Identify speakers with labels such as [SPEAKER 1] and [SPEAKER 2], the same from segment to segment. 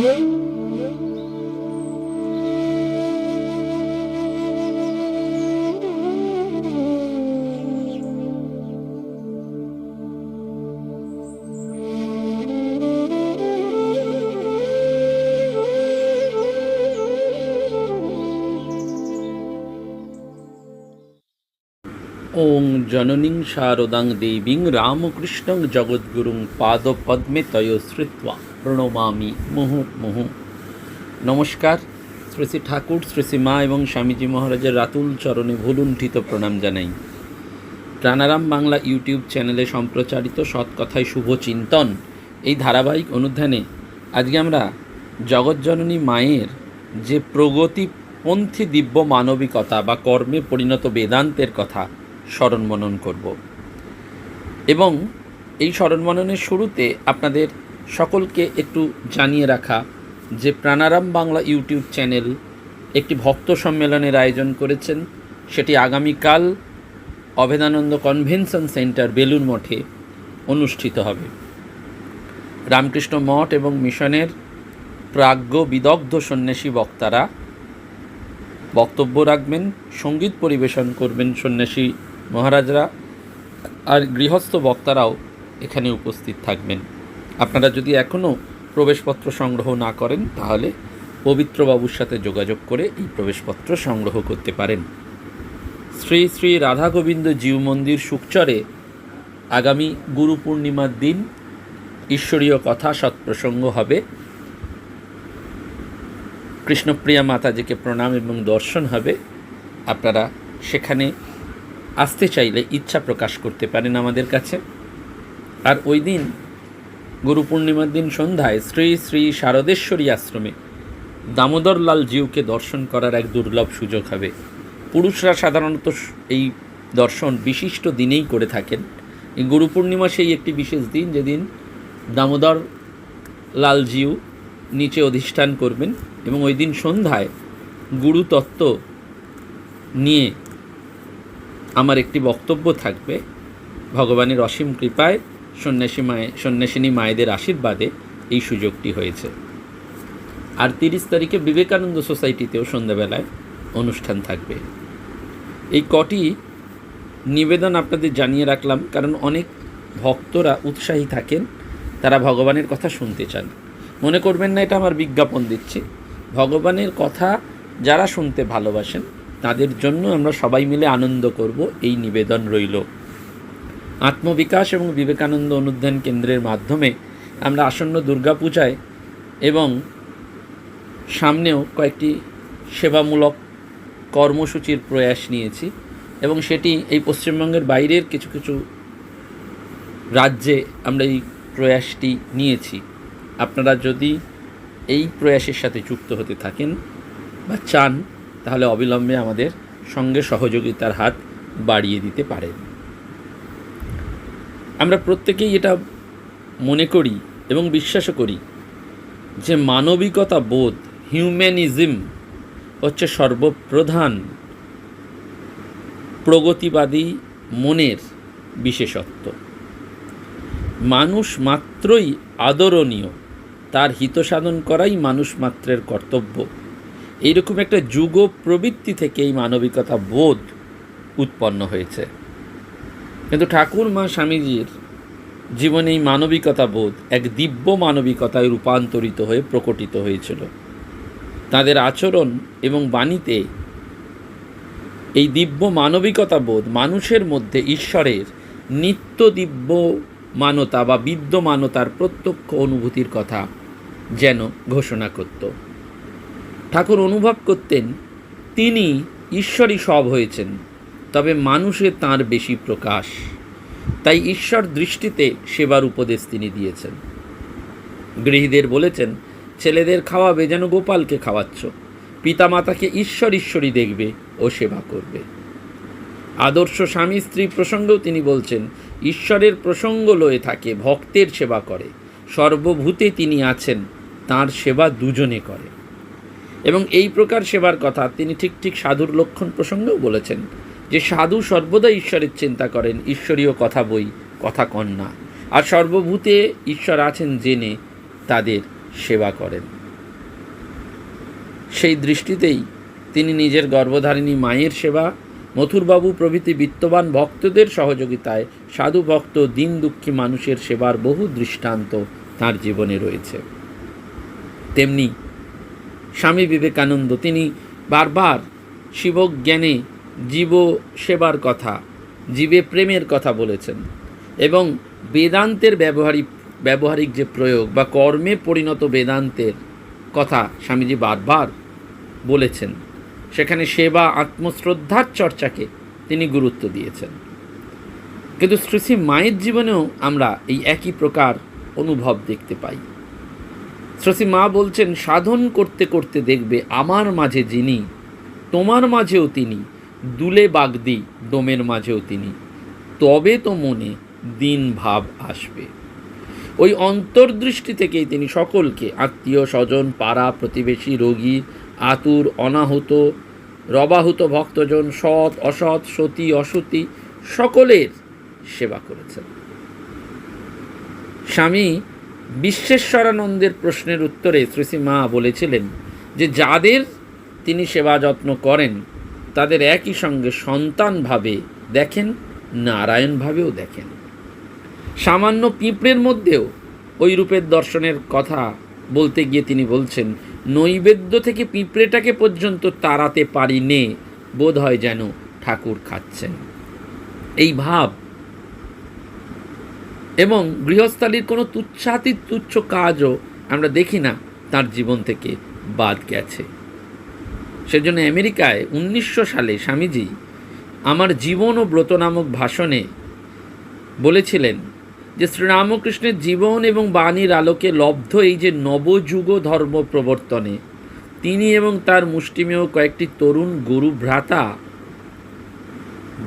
[SPEAKER 1] ওং জননীং শারদাং দেবীং রামকৃষ্ণং জগদ্গুরুং পাদপদ্মে তয়োশ্রিত্বা প্রণমামি মুহুর্মুহুঃ। নমস্কার। শ্রী শ্রী ঠাকুর, শ্রী শ্রী মা এবং স্বামীজি মহারাজের রাতুল চরণে ভুলুণ্ঠিত প্রণাম জানাই। প্রাণারাম বাংলা ইউটিউব চ্যানেলে সম্প্রচারিত সৎকথায় শুভ চিন্তন এই ধারাবাহিক অনুধ্যানে আজকে আমরা জগৎজননী মায়ের যে প্রগতিপন্থী দিব্য মানবিকতা বা কর্মে পরিণত বেদান্তের কথা স্মরণ মনন করব এবং এই স্মরণ মননের শুরুতে আপনাদের সকলকে একটু জানিয়ে রাখা যে প্রাণারাম বাংলা ইউটিউব চ্যানেল একটি ভক্ত সম্মেলনের আয়োজন করেছেন। সেটি আগামীকাল অভেদানন্দ কনভেনশন সেন্টার বেলুন মঠে অনুষ্ঠিত হবে। রামকৃষ্ণ মঠ এবং মিশনের প্রাজ্ঞ বিদগ্ধ সন্ন্যাসী বক্তারা বক্তব্য রাখবেন, সঙ্গীত পরিবেশন করবেন সন্ন্যাসী মহারাজরা, আর গৃহস্থ বক্তারাও এখানে উপস্থিত থাকবেন। আপনারা যদি এখনও প্রবেশপত্র সংগ্রহ না করেন তাহলে পবিত্রবাবুর সাথে যোগাযোগ করে এই প্রবেশপত্র সংগ্রহ করতে পারেন। শ্রী শ্রী রাধা গোবিন্দ জিউ মন্দির সুকচরে আগামী গুরু পূর্ণিমার দিন ঈশ্বরীয় কথা সৎপ্রসঙ্গ হবে। কৃষ্ণপ্রিয়া মাতাজিকে প্রণাম এবং দর্শন হবে। আপনারা সেখানে আসতে চাইলে ইচ্ছা প্রকাশ করতে পারেন আমাদের কাছে। আর ওই দিন গুরু পূর্ণিমার দিন সন্ধ্যায় শ্রী শ্রী শারদেশ্বরী আশ্রমে দামোদরলাল জিউকে দর্শন করার এক দুর্লভ সুযোগ হবে। পুরুষরা সাধারণত এই দর্শন বিশিষ্ট দিনেই করে থাকেন। এই গুরু পূর্ণিমা সেই একটি বিশেষ দিন যেদিন দামোদর লাল জিউ নিচে অধিষ্ঠান করবেন এবং ওই দিন সন্ধ্যায় গুরুতত্ত্ব নিয়ে আমার একটি বক্তব্য থাকবে। ভগবানের অসীম কৃপায় সন্ন্যাসিনী মায়েদের আশীর্বাদে এই সুযোগটি হয়েছে। আর 30 তারিখে বিবেকানন্দ সোসাইটিতেও সন্ধ্যাবেলায় অনুষ্ঠান থাকবে। এই কটি নিবেদন আপনাদের জানিয়ে রাখলাম, কারণ অনেক ভক্তরা উৎসাহী থাকেন, তারা ভগবানের কথা শুনতে চান। মনে করবেন না এটা আমার বিজ্ঞাপন দিচ্ছি। ভগবানের কথা যারা শুনতে ভালোবাসেন তাদের জন্য আমরা সবাই মিলে আনন্দ করব, এই নিবেদন রইল। আত্মবিকাশ এবং বিবেকানন্দ অনুধ্যান কেন্দ্রের মাধ্যমে আমরা আসন্ন দুর্গাপূজায় এবং সামনেও কয়েকটি সেবামূলক কর্মসূচির প্রয়াস নিয়েছি এবং সেটি এই পশ্চিমবঙ্গের বাইরের কিছু কিছু রাজ্যে আমরা এই প্রয়াসটি নিয়েছি। আপনারা যদি এই প্রয়াসের সাথে যুক্ত হতে থাকেন বা চান তাহলে অবিলম্বে আমাদের সঙ্গে সহযোগিতার হাত বাড়িয়ে দিতে পারেন। আমরা প্রত্যেকেই এটা মনে করি এবং বিশ্বাস করি যে মানবিকতা বোধ, হিউম্যানিজম হচ্ছে সর্বপ্রধান প্রগতিবাদী মনের বিশেষত্ব। মানুষ মাত্রই আদরণীয়, তার হিত সাধন করাই মানুষ মাত্রের কর্তব্য। এইরকম একটা যুগ প্রবৃত্তি থেকে এই মানবিকতা বোধ উৎপন্ন হয়েছে। কিন্তু ঠাকুর মা স্বামীজির জীবনে এই মানবিকতা বোধ এক দিব্য মানবিকতায় রূপান্তরিত হয়ে প্রকটিত হয়েছিল। তাদের আচরণ এবং বাণীতে এই দিব্য মানবিকতা বোধ মানুষের মধ্যে ঈশ্বরের নিত্য দিব্য মানতা বা বিদ্যমানতার প্রত্যক্ষ অনুভূতির কথা যেন ঘোষণা করত। ঠাকুর অনুভব করতেন তিনি ঈশ্বরই সব হয়েছেন, তবে মানুষে তাঁর বেশি প্রকাশ। তাই ঈশ্বর দৃষ্টিতে সেবার উপদেশ তিনি দিয়েছেন। গৃহীদের বলেছেন, ছেলেদের খাওয়াবে যেন গোপালকে খাওয়াচ্ছ, পিতামাতাকে ঈশ্বর ঈশ্বরই দেখবে ও সেবা করবে। আদর্শ স্বামী স্ত্রী প্রসঙ্গেও তিনি বলছেন, ঈশ্বরের প্রসঙ্গ লয়ে থাকে, ভক্তের সেবা করে, সর্বভূতে তিনি আছেন, তাঁর সেবা দুজনে করে। এবং এই প্রকার সেবার কথা তিনি ঠিক সাধুর লক্ষণ প্রসঙ্গেও বলেছেন যে সাধু সর্বদা ঈশ্বরের চিন্তা করেন, ঈশ্বরীয় কথা বই কথা কন না, আর সর্বভূতে ঈশ্বর আছেন জেনে তাদের সেবা করেন। সেই দৃষ্টিতেই তিনি নিজের গর্ভধারিণী মায়ের সেবা, মথুরবাবু প্রভৃতি বিত্তবান ভক্তদের সহযোগিতায় সাধু ভক্ত দীন দুঃখী মানুষের সেবার বহু দৃষ্টান্ত তাঁর জীবনে রয়েছে। তেমনি স্বামী বিবেকানন্দ, তিনি বারবার শিবজ্ঞানে জীব সেবার কথা, জীবে প্রেমের কথা বলেছেন এবং বেদান্তের ব্যবহারিক যে প্রয়োগ বা কর্মে পরিণত বেদান্তের কথা স্বামীজি বারবার বলেছেন। সেখানে সেবা, আত্মশ্রদ্ধার চর্চাকে তিনি গুরুত্ব দিয়েছেন। কিন্তু শ্রী শ্রী মায়ের জীবনেও আমরা এই একই প্রকার অনুভব দেখতে পাই। শ্রী শ্রী মা বলছেন, সাধন করতে করতে দেখবে আমার মাঝে যিনি, তোমার মাঝেও তিনি, দুলে বাগদি ডোমের মাঝেও তিনি, তবে তো মনে দিন ভাব আসবে। ওই অন্তর্দৃষ্টি থেকেই তিনি সকলকে, আত্মীয় স্বজন, পাড়া প্রতিবেশী, রোগী, আতুর, অনাহুত, রবাহুত ভক্তজন, সৎ অসৎ, সতী অসতী, সকলের সেবা করেছেন। স্বামী বিশ্বেশ্বরানন্দের প্রশ্নের উত্তরে শ্রী শ্রী মা বলেছিলেন যে যাদের তিনি সেবা যত্ন করেন তাদের একই সঙ্গে সন্তানভাবে দেখেন, নারায়ণভাবেও দেখেন। সামান্য পিঁপড়ের মধ্যেও ওই রূপের দর্শনের কথা বলতে গিয়ে তিনি বলছেন, নৈবেদ্য থেকে পিঁপড়েটাকে পর্যন্ত তাড়াতে পারি নে, বোধ হয় যেন ঠাকুর খাচ্ছেন। এই ভাব এবং গৃহস্থালির কোনো তুচ্ছাতি তুচ্ছ কাজও আমরা দেখি না তার জীবন থেকে বাদ গেছে। সেজন্য আমেরিকায় 1900 সালে স্বামীজি আমার জীবন ও ব্রত নামক ভাষণে বলেছিলেন যে শ্রীরামকৃষ্ণের জীবন এবং বাণীর আলোকে লব্ধ এই যে নবযুগ ধর্ম প্রবর্তনে তিনি এবং তার মুষ্টিমেয় কয়েকটি তরুণ গুরু ভ্রাতা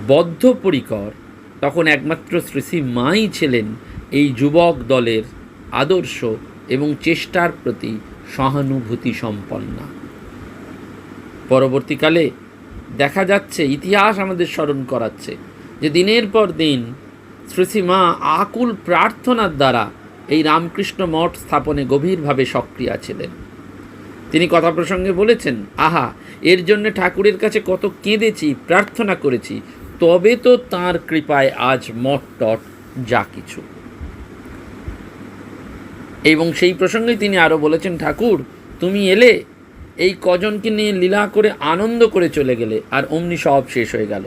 [SPEAKER 1] বদ্ধপরিকর, তখন একমাত্র শ্রী শ্রী মাই ছিলেন এই যুবক দলের আদর্শ এবং চেষ্টার প্রতি সহানুভূতি সম্পন্না। পরবর্তীকালে দেখা যাচ্ছে, ইতিহাস আমাদের স্মরণ করাচ্ছে যে দিনের পর দিন শ্রী শ্রী মা আকুল প্রার্থনার দ্বারা এই রামকৃষ্ণ মঠ স্থাপনে গভীরভাবে সক্রিয় ছিলেন। তিনি কথা প্রসঙ্গে বলেছেন, আহা, এর জন্য ঠাকুরের কাছে কত কেঁদেছি, প্রার্থনা করেছি, তবে তো তাঁর কৃপায় আজ মঠ টট যা কিছু। এবং সেই প্রসঙ্গে তিনি আরও বলেছেন, ঠাকুর তুমি এলে, এই কজনকে নিয়ে লীলা করে আনন্দ করে চলে গেলে, আর অমনি সব শেষ হয়ে গেল,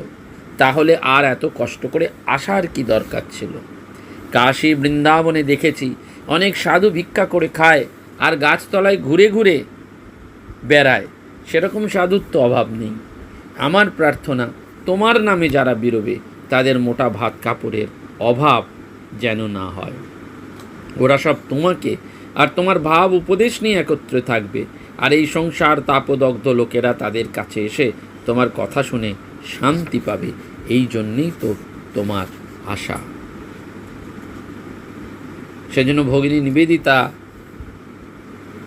[SPEAKER 1] তাহলে আর এত কষ্ট করে আসার কি দরকার ছিল? কাশী বৃন্দাবনে দেখেছি অনেক সাধু ভিক্ষা করে খায় আর গাছতলায় ঘুরে ঘুরে বেড়ায়, সেরকম সাধুর তো অভাব নেই। আমার প্রার্থনা, তোমার নামে যারা বেরোবে তাদের মোটা ভাত কাপড়ের অভাব যেন না হয়। ওরা সব তোমাকে আর তোমার ভাব উপদেশ নিয়ে একত্রে থাকবে, আর এই সংসার তাপদগ্ধ লোকেরা তাদের কাছে এসে তোমার কথা শুনে শান্তি পাবে, এই জন্যেই তো তোমার আশা। সেজন্য ভগিনী নিবেদিতা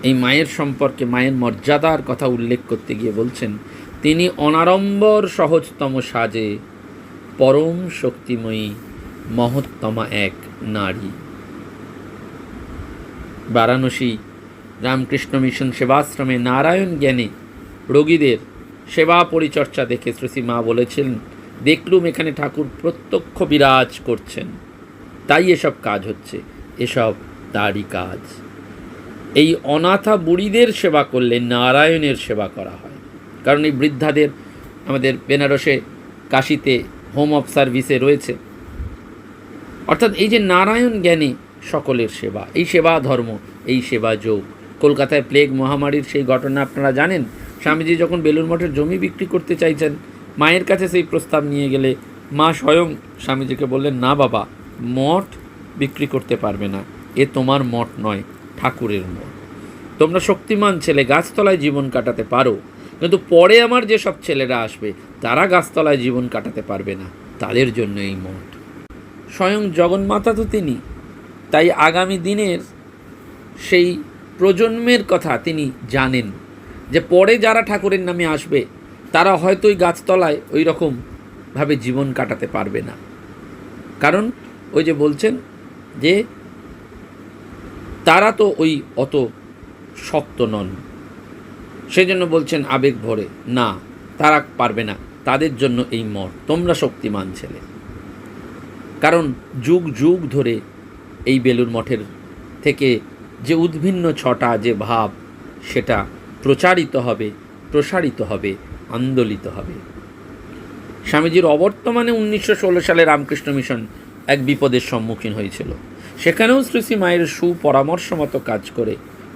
[SPEAKER 1] এই মায়ের সম্পর্কে, মায়ের মর্যাদার কথা উল্লেখ করতে গিয়ে বলছেন, তিনি অনাড়ম্বর সহজতম সাজে, পরম শক্তিময়ী মহত্তমা এক নারী। বারাণসী রামকৃষ্ণ মিশন সেবাশ্রমে নারায়ণ জ্ঞানে রোগীদের সেবা পরিচর্যা দেখে শ্রী শ্রী মা বলেছিলেন, দেখলুম এখানে ঠাকুর প্রত্যক্ষ বিরাজ করছেন, তাই এসব কাজ হচ্ছে, এসব তারই কাজ। এই অনাথা বুড়িদের সেবা করলে নারায়ণের সেবা করা হয়। কারণ এই বৃদ্ধাদের আমাদের বেনারসে, কাশীতে হোম অফ সার্ভিসে রয়েছে। অর্থাৎ এই যে নারায়ণ জ্ঞানে সকলের সেবা, এই সেবা ধর্ম, এই সেবা যোগ। কলকাতায় প্লেগ মহামারীর সেই ঘটনা আপনারা জানেন। স্বামীজি যখন বেলুড় মঠের জমি বিক্রি করতে চাইছেন, মায়ের কাছে সেই প্রস্তাব নিয়ে গেলে মা স্বয়ং স্বামীজিকে বললেন, না বাবা, মঠ বিক্রি করতে পারবে না, এ তোমার মঠ নয়, ঠাকুরের মঠ। তোমরা শক্তিমান ছেলে, গাছতলায় জীবন কাটাতে পারো, কিন্তু পরে আমার যেসব ছেলেরা আসবে তারা গাছতলায় জীবন কাটাতে পারবে না, তাদের জন্য এই মঠ। স্বয়ং জগন্মাতা তো তিনি, তাই আগামী দিনের সেই প্রজন্মের কথা তিনি জানেন যে পরে যারা ঠাকুরের নামে আসবে তারা হয়তো ওই গাছতলায় ওই রকমভাবে জীবন কাটাতে পারবে না। কারণ ওই যে বলছেন যে তারা তো ওই অত শক্ত নন, সেজন্য বলছেন আবেগ ভরে, না তারা পারবে না, তাদের জন্য এই মঠ, তোমরা শক্তিমান ছেলে। কারণ যুগ যুগ ধরে এই বেলুড় মঠের থেকে যে উদ্ভিন্ন ছটা যে ভাব, সেটা প্রচারিত হবে, প্রসারিত হবে, আন্দোলিত হবে। স্বামীজির অবর্তমানে 1916 সালে রামকৃষ্ণ মিশন এক বিপদের সম্মুখীন হয়েছিল। সেখানেও শ্রী শ্রী মায়ের সুপরামর্শ মতো কাজ করে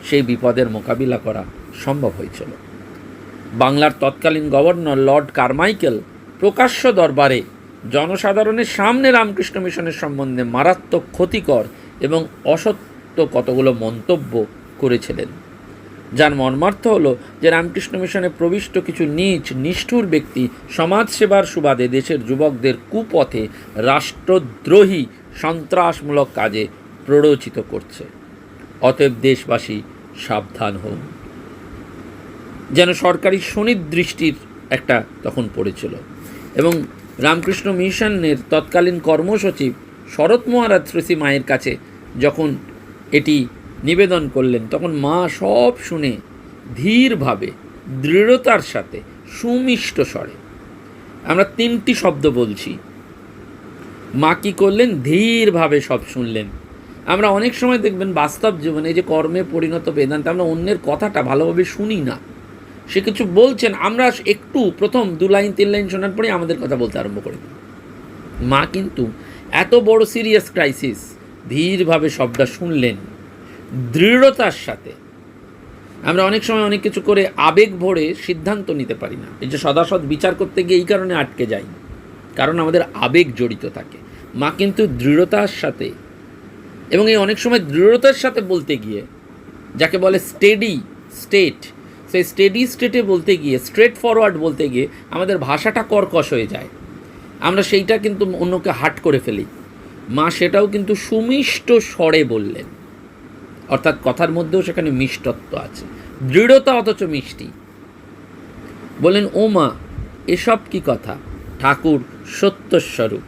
[SPEAKER 1] সেই বিপদের মোকাবিলা করা সম্ভব হয়েছিল। বাংলার তৎকালীন গভর্নর লর্ড কারমাইকেল প্রকাশ্য দরবারে জনসাধারণের সামনে রামকৃষ্ণ মিশনের সম্বন্ধে মারাত্মক ক্ষতিকর এবং অসত্য কতগুলো মন্তব্য করেছিলেন, যার মর্মার্থ হলো যে রামকৃষ্ণ মিশনে প্রবিষ্ট কিছু নীচ নিষ্ঠুর ব্যক্তি সমাজসেবার সুবাদে দেশের যুবকদের কুপথে রাষ্ট্রদ্রোহী সন্ত্রাসমূলক কাজে প্ররোচিত করছে। অতএব দেশবাসী সাবধান হন। যেন সরকারি সুনির্দৃষ্টির একটা তখন পড়েছিল। এবং রামকৃষ্ণ মিশনের তৎকালীন কর্মসচিব শরৎ মহারাজ শ্রী মায়ের কাছে যখন এটি নিবেদন করলেন, তখন মা সব শুনে ধীরভাবে, দৃঢ়তার সাথে, সুমিষ্ট স্বরে, আমরা 3টি শব্দ বলছি, মা কী করলেন, ধীরভাবে সব শুনলেন। আমরা অনেক সময় দেখবেন বাস্তব জীবনে যে কর্মে পরিণত বেদান্ত, আমরা অন্যের কথাটা ভালোভাবে শুনি না। সে কিছু বলছেন, আমরা একটু প্রথম 2 লাইন 3 লাইন শোনার পরে আমাদের কথা বলতে আরম্ভ করে দিই। মা কিন্তু এত বড় সিরিয়াস ক্রাইসিস ধীরভাবে সবটা শুনলেন, দৃঢ়তার সাথে। আমরা অনেক সময় অনেক কিছু করে আবেগ ভরে সিদ্ধান্ত নিতে পারি না। এই যে সদাসৎ বিচার করতে গিয়ে এই কারণে আটকে যাই, কারণ আমাদের আবেগ জড়িত থাকে। মা কিন্তু দৃঢ়তার সাথে, এবং এই অনেক সময় দৃঢ়তার সাথে বলতে গিয়ে, যাকে বলে স্টেডি স্টেট, সেই স্টেডি স্টেটে বলতে গিয়ে, স্ট্রেট ফরওয়ার্ড বলতে গিয়ে আমাদের ভাষাটা কর্কশ হয়ে যায়, আমরা সেইটা কিন্তু অন্যকে হাট করে ফেলি। মা সেটাও কিন্তু সুমিষ্ট স্বরে বললেন, অর্থাৎ কথার মধ্যেও সেখানে মিষ্টত্ব আছে, দৃঢ়তা অথচ মিষ্টি। বললেন, ও মা, এসব কি কথা? ঠাকুর সত্যস্বরূপ।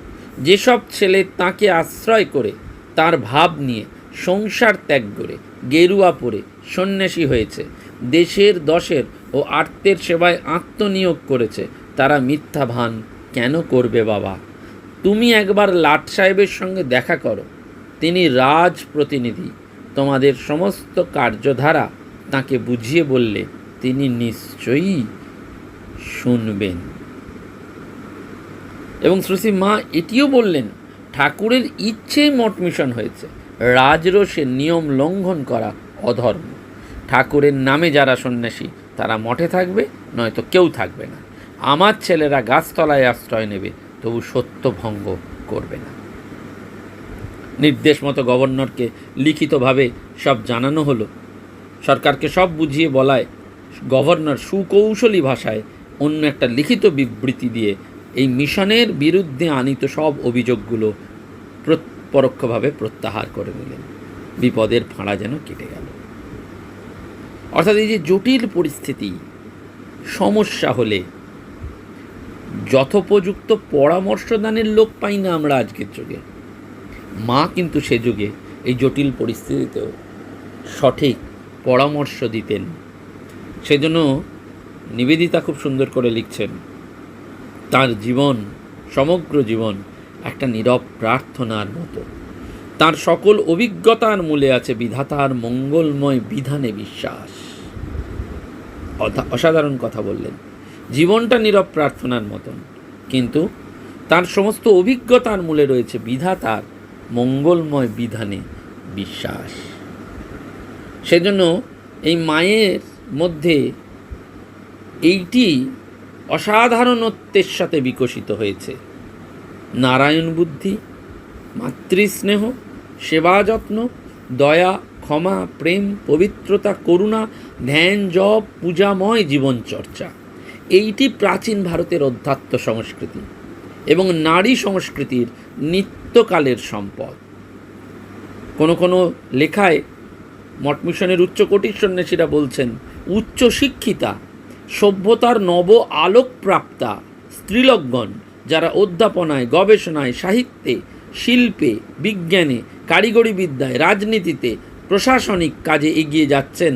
[SPEAKER 1] যেসব ছেলে তাকে আশ্রয় করে, তার ভাব নিয়ে সংসার ত্যাগ করে, গেরুয়া পরে সন্ন্যাসী হয়েছে, দেশের দশের ও আর্তের সেবায় আত্মনিয়োগ করেছে, তারা মিথ্যা ভান কেন করবে বাবা? তুমি একবার লাট সাহেবের সঙ্গে দেখা করো, তিনি রাজ প্রতিনিধি। তোমাদের সমস্ত কার্যধারা তাকে বুঝিয়ে বললে তিনি নিশ্চয়ই শুনবেন। এবং শ্রী মা এটিও বললেন, ঠাকুরের ইচ্ছেই মঠ মিশন হয়েছে, রাজরোষে নিয়ম লঙ্ঘন করা অধর্ম। ঠাকুরের নামে যারা সন্ন্যাসী তারা মঠে থাকবে, নয়তো কেউ থাকবে না। আমার ছেলেরা গাছতলায় আশ্রয় নেবে, তবু সত্য ভঙ্গ করবে না। নির্দেশ মতো গভর্নরকে লিখিতভাবে সব জানানো হলো। সরকারকে সব বুঝিয়ে বলায় গভর্নর সুকৌশলী ভাষায় অন্য একটা লিখিত বিবৃতি দিয়ে এই মিশনের বিরুদ্ধে আনিত সব অভিযোগগুলো পরোক্ষভাবে প্রত্যাহার করে নিলেন। বিপদের ফাঁড়া যেন কেটে গেল। অর্থাৎ এই যে জটিল পরিস্থিতি, সমস্যা হলে যথোপযুক্ত পরামর্শদানের লোক পাই না আমরা আজকের যুগে। মা কিন্তু সে যুগে এই জটিল পরিস্থিতিতেও সঠিক পরামর্শ দিতেন। সেজন্য নিবেদিতা খুব সুন্দর করে লিখছেন, তার জীবন, সমগ্র জীবন একটা নীরব প্রার্থনার মতো। তার সকল অভিজ্ঞতার মূলে আছে বিধাতার মঙ্গলময় বিধানে বিশ্বাস। অসাধারণ কথা বললেন। জীবনটা নীরব প্রার্থনার মতন, কিন্তু তার সমস্ত অভিজ্ঞতার মূলে রয়েছে বিধাতার মঙ্গলময় বিধানে বিশ্বাস। সেজন্য এই মায়ের মধ্যে এইটি অসাধারণত্বের সাথে বিকশিত হয়েছে। নারায়ণ বুদ্ধি, মাতৃস্নেহ, সেবা যত্ন, দয়া, ক্ষমা, প্রেম, পবিত্রতা, করুণা, ধ্যান, জপ, পূজাময় জীবনচর্চা। এইটি প্রাচীন ভারতের অধ্যাত্ম সংস্কৃতি এবং নারী সংস্কৃতির নিত্যকালের সম্পদ। কোনো কোনো লেখায় মঠ মিশনের উচ্চকোটির সন্ন্যাসীরা বলছেন, উচ্চ শিক্ষিতা, সভ্যতার নব আলোকপ্রাপ্তা স্ত্রীলোকগণ যারা অধ্যাপনায়, গবেষণায়, সাহিত্যে, শিল্পে, বিজ্ঞানে, কারিগরি বিদ্যায়, রাজনীতিতে, প্রশাসনিক কাজে এগিয়ে যাচ্ছেন,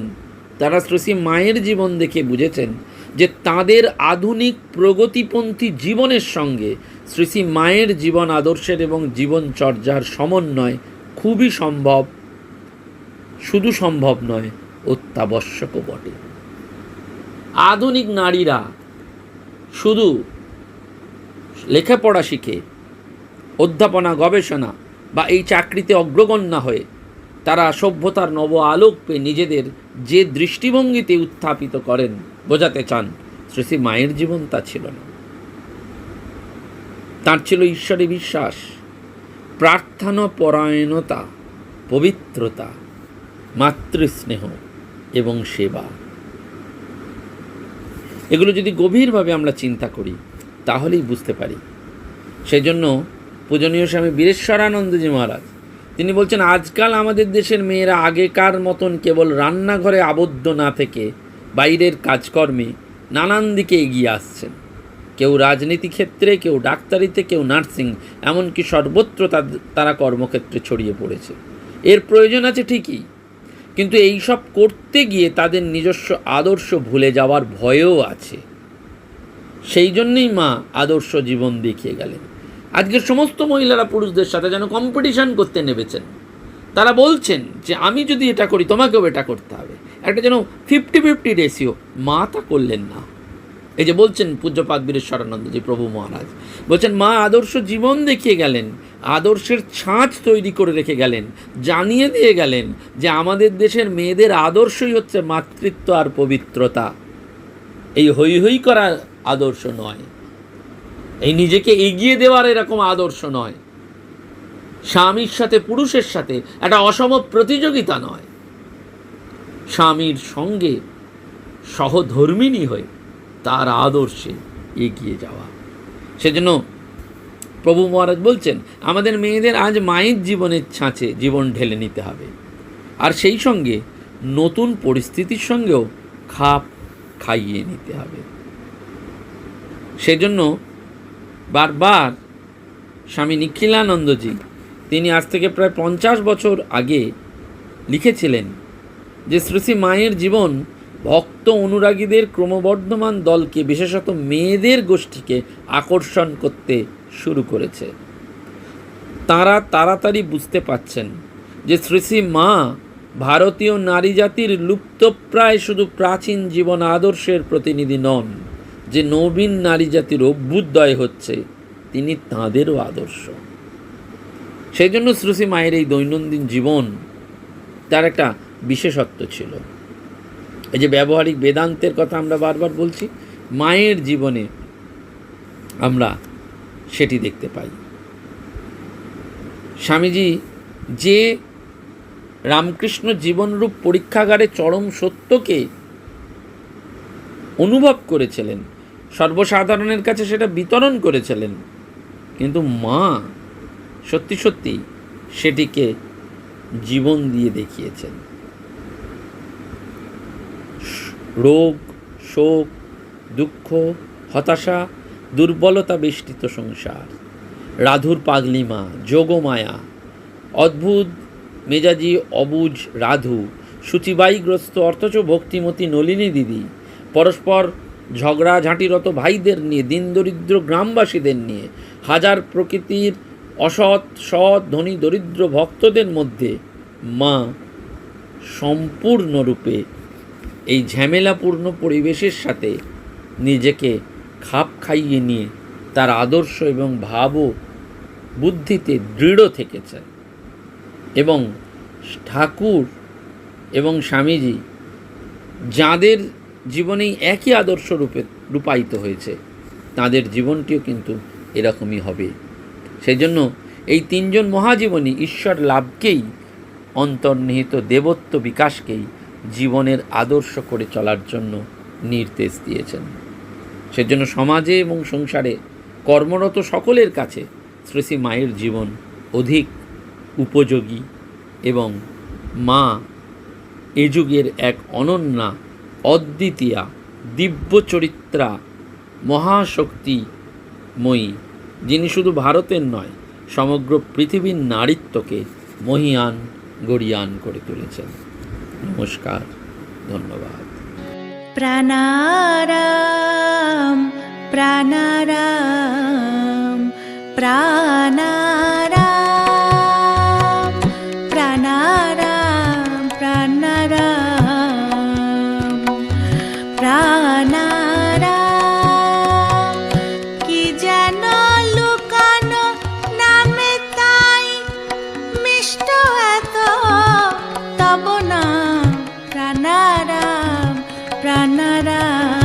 [SPEAKER 1] তারা শ্রী মায়ের জীবন দেখে বুঝেছেন যে তাদের আধুনিক প্রগতিপন্থী জীবনের সঙ্গে শ্রী মায়ের জীবন আদর্শের এবং জীবনচর্যার সমন্বয় খুবই সম্ভব, শুধু সম্ভব নয়, অত্যাবশ্যকও বটে। আধুনিক নারীরা শুধু লেখাপড়া শিখে, অধ্যাপনা, গবেষণা বা এই চাকরিতে অগ্রগণ্য হয়ে তারা সভ্যতার নব আলোক পেয়ে নিজেদের যে দৃষ্টিভঙ্গিতে উত্থাপিত করেন, বোঝাতে চান, শ্রী মায়ের জীবন তা ছিল না। তার ছিল ঈশ্বরে বিশ্বাস, প্রার্থনা পরায়ণতা, পবিত্রতা, মাতৃস্নেহ এবং সেবা। এগুলো যদি গভীরভাবে আমরা চিন্তা করি তাহলেই বুঝতে পারি। সেই জন্য পূজনীয় স্বামী বীরেশ্বরানন্দজি মহারাজ তিনি বলছেন, আজকাল আমাদের দেশের মেয়েরা আগেকার মতন কেবল রান্নাঘরে আবদ্ধ না থেকে বাইরের কাজকর্মে নানান দিকে এগিয়ে আসছেন। কেউ রাজনীতি ক্ষেত্রে, কেউ ডাক্তারিতে, কেউ নার্সিং, এমনকি সর্বত্র তারা কর্মক্ষেত্রে ছড়িয়ে পড়েছে। এর প্রয়োজন আছে ঠিকই, কিন্তু এই সব করতে গিয়ে তাদের নিজস্ব আদর্শ ভুলে যাওয়ার ভয়ও আছে। সেই জন্যই মা আদর্শ জীবন দেখিয়ে গেলেন। আজকের সমস্ত মহিলারা পুরুষদের সাথে যেন কম্পিটিশন করতে নেমেছেন। তারা বলছেন যে আমি যদি এটা করি তোমাকেও এটা করতে হবে, একটা যেন 50-50 রেশিও। মা তা করলেন না। এই যে বলছেন পূজ্যপাদ বীরেশ্বরানন্দজি প্রভু মহারাজ বলছেন, মা আদর্শ জীবন দেখিয়ে গেলেন, আদর্শের ছাঁচ তৈরি করে রেখে গেলেন, জানিয়ে দিয়ে গেলেন যে আমাদের দেশের মেয়েদের আদর্শই হচ্ছে মাতৃত্ব আর পবিত্রতা। এই হই হই করা আদর্শ নয়, এই নিজেকে এগিয়ে দেওয়ার এরকম আদর্শ নয়, স্বামীর সাথে পুরুষের সাথে একটা অসম প্রতিযোগিতা নয়, স্বামীর সঙ্গে সহধর্মিণী হয়ে তার আদর্শে এগিয়ে যাওয়া। সেজন্য প্রভু মহারাজ বলছেন, আমাদের মেয়েদের আজ মায়ের জীবনের ছাঁচে জীবন ঢেলে নিতে হবে, আর সেই সঙ্গে নতুন পরিস্থিতির সঙ্গেও খাপ খাইয়ে নিতে হবে। সেজন্য বারবার স্বামী নিখিলানন্দজি তিনি আজ থেকে প্রায় 50 বছর আগে লিখেছিলেন যে শ্রী মায়ের জীবন ভক্ত অনুরাগীদের ক্রমবর্ধমান দলকে, বিশেষত মেয়েদের গোষ্ঠীকে আকর্ষণ করতে শুরু করেছে। তারা তাড়াতাড়ি বুঝতে পাচ্ছেন যে শ্রী মা ভারতীয় নারী জাতির লুপ্তপ্রায় শুধু প্রাচীন জীবন আদর্শের প্রতিনিধি নন, যে নবীন নারী জাতির অভ্যুদয় হচ্ছে তিনি তাঁদেরও আদর্শ। সেই জন্য শ্রী মায়ের এই দৈনন্দিন জীবন তার একটা বিশেষত্ব ছিল। এই যে ব্যবহারিক বেদান্তের কথা আমরা বারবার বলছি, মায়ের জীবনে আমরা সেটি দেখতে পাই। স্বামীজি যে রামকৃষ্ণ জীবনরূপ পরীক্ষাগারে চরম সত্যকে অনুভব করেছিলেন, সর্বসাধারণের কাছে সেটা বিতরণ করেছিলেন, কিন্তু মা সত্যি সত্যি সেটিকে জীবন দিয়ে দেখিয়েছেন। রোগ, শোক, দুঃখ, হতাশা, দুর্বলতা বেষ্টিত সংসার, রাধুর পাগলিমা, যোগমায়া, অদ্ভুত মেজাজি অবুঝ রাধু, সূচিবাইগ্রস্ত অথচ ভক্তিমতী নলিনী দিদি, পরস্পর ঝগড়াঝাঁটিরত ভাইদের নিয়ে, দিনদরিদ্র গ্রামবাসীদের নিয়ে, হাজার প্রকৃতির অসৎ সৎ ধনী দরিদ্র ভক্তদের মধ্যে মা সম্পূর্ণরূপে এই ঝামেলাপূর্ণ পরিবেশের সাথে নিজেকে খাপ খাইয়ে নিয়ে তার আদর্শ এবং ভাব বুদ্ধিতে দৃঢ় থেকেছেন। এবং ঠাকুর এবং স্বামীজি যাদের জীবনেই একই আদর্শ রূপায়িত হয়েছে, তাদের জীবনটিও কিন্তু এরকমই হবে। সেই জন্য এই তিনজন মহাজীবনী ঈশ্বর লাভকেই, অন্তর্নিহিত দেবত্ব বিকাশকেই জীবনের আদর্শ করে চলার জন্য নির্দেশ দিয়েছেন। সেজন্য সমাজে এবং সংসারে কর্মরত সকলের কাছে শ্রী মায়ের জীবন অধিক উপযোগী এবং মা এ যুগের এক অনন্যা, অদ্বিতীয়া, দিব্য চরিত্রা, মহাশক্তিময়ী, যিনি শুধু ভারতের নয় সমগ্র পৃথিবীর নারীত্বকে মহিয়ান গরিয়ান করে তুলেছেন। নমস্কার। ধন্যবাদ।
[SPEAKER 2] প্রাণারাম প্রাণারাম প্রাণারাম প্রাণারাম প্রাণারাম প্রাণারাম কি যেন লুকানো নামে তাই মিষ্ট এত তব নাম প্রাণারাম প্রাণারাম